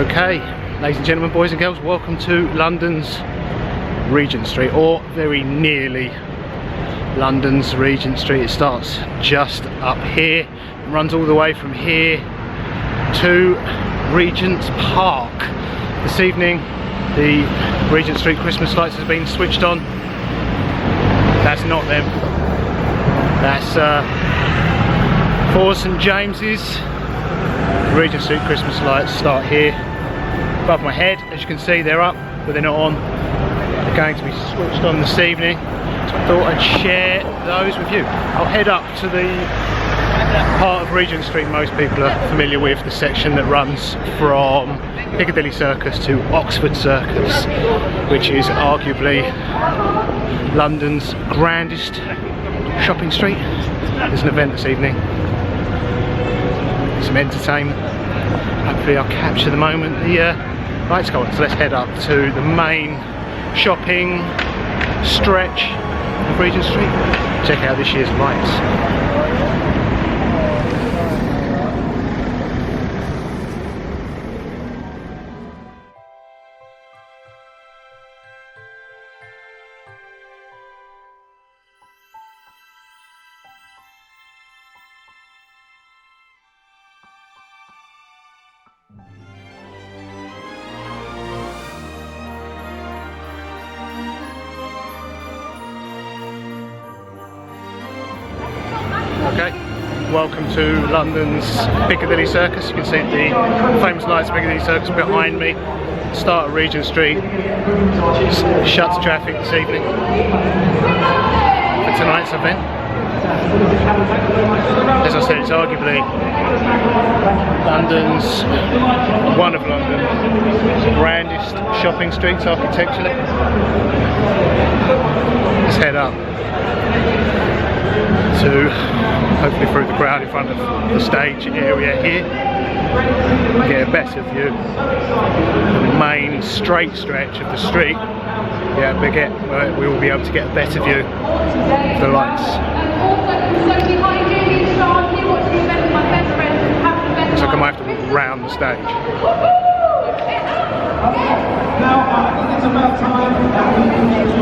Okay, ladies and gentlemen, boys and girls, welcome to London's Regent Street, or very nearly London's Regent Street. It starts just up here and runs all the way from here to Regent's Park. This evening the Regent Street Christmas lights have been switched on. That's not them. That's for St James's. Regent Street Christmas lights start here above my head. As you can see, they're up, but they're not on. They're going to be switched on this evening, so I thought I'd share those with you. I'll head up to the part of Regent Street most people are familiar with, the section that runs from Piccadilly Circus to Oxford Circus, which is arguably London's grandest shopping street. There's an event this evening, some entertainment. Hopefully I'll capture the moment the lights go on. So let's head up to the main shopping stretch of Regent Street. Check out this year's lights. Okay, welcome to London's Piccadilly Circus. You can see the famous lights of Piccadilly Circus behind me. Start of Regent Street shuts traffic this evening for tonight's event. As I said, it's arguably one of London's grandest shopping streets architecturally. Let's head up to, hopefully through the crowd in front of the stage area here, get a better view of the main straight stretch of the street. Yeah, we will be able to get a better view of the lights. Looks like I might have to walk around the stage. Now, I think it's about time that we introduce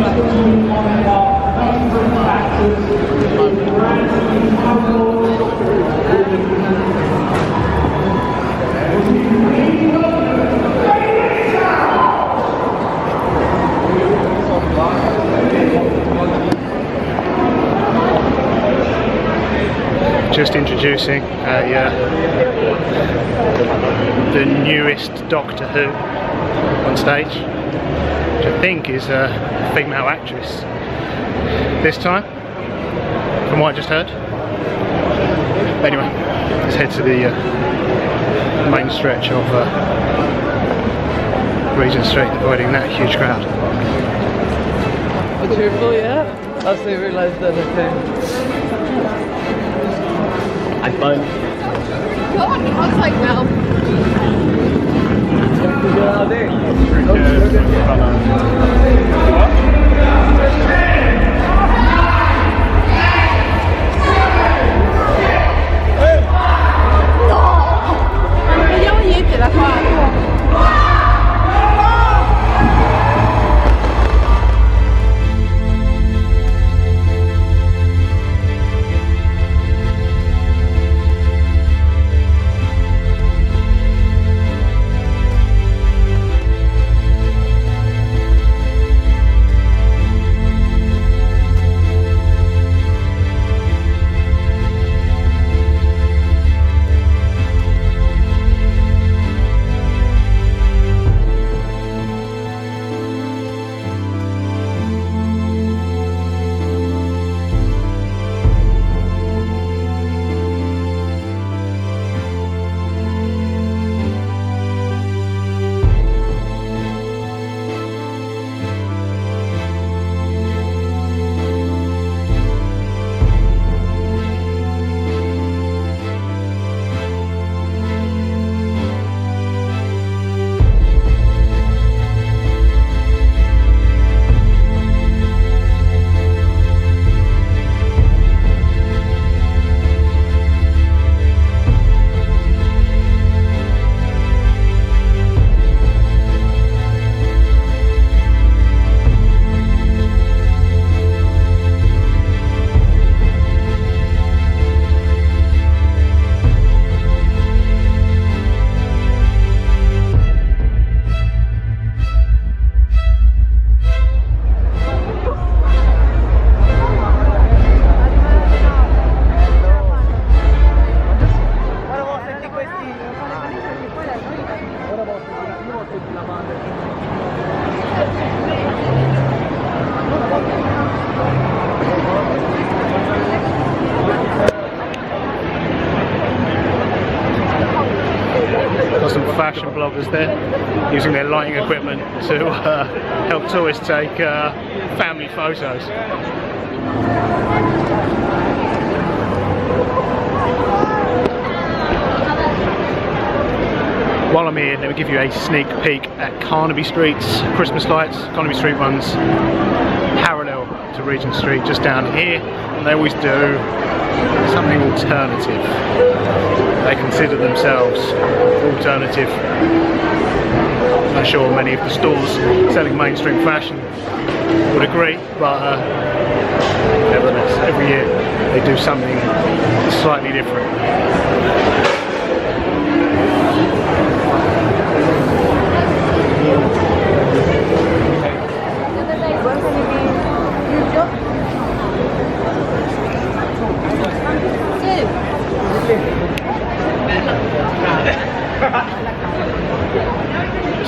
one of our favourite actors. Just introducing the newest Doctor Who on stage, which I think is a female actress this time, from what I just heard. Anyway, let's head to the main stretch of Regent Street, avoiding that huge crowd. A cheerful, yeah? As they realised that I find. God, it looks like Mel. others there, using their lighting equipment to help tourists take family photos. While I'm here, let me give you a sneak peek at Carnaby Street's Christmas lights. Carnaby Street runs parallel to Regent Street, just down here, and they always do something alternative. They consider themselves alternative. I'm not sure many of the stores selling mainstream fashion would agree, but nevertheless, every year they do something slightly different.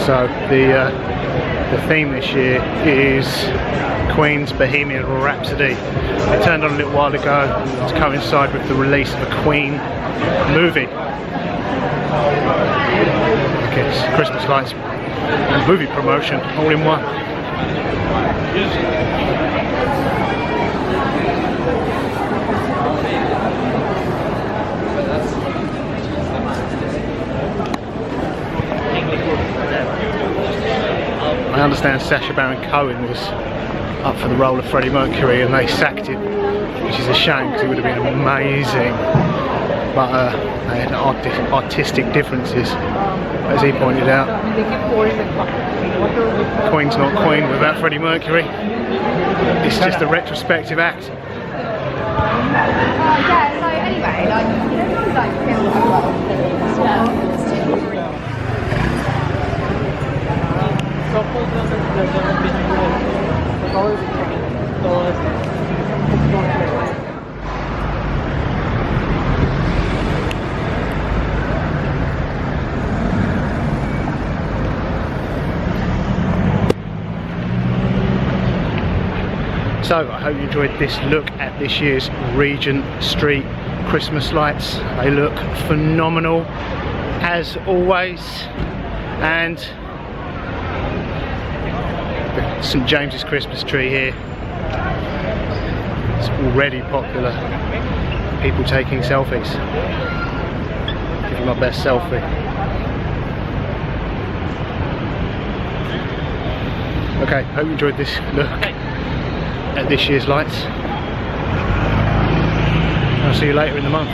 So the theme this year is Queen's Bohemian Rhapsody. It turned on a little while ago to coincide with the release of a Queen movie. I guess Christmas lights and movie promotion all in one. I understand Sacha Baron Cohen was up for the role of Freddie Mercury and they sacked him, which is a shame because it would have been amazing. But they had artistic differences, as he pointed out. Queen's not Queen without Freddie Mercury. It's just a retrospective act. Yeah, so anyway, like, you know, like, So I hope you enjoyed this look at this year's Regent Street Christmas lights. They look phenomenal as always, and the St James's Christmas tree here, it's already popular. People taking selfies. Give you my best selfie. Okay, hope you enjoyed this look at this year's lights. I'll see you later in the month.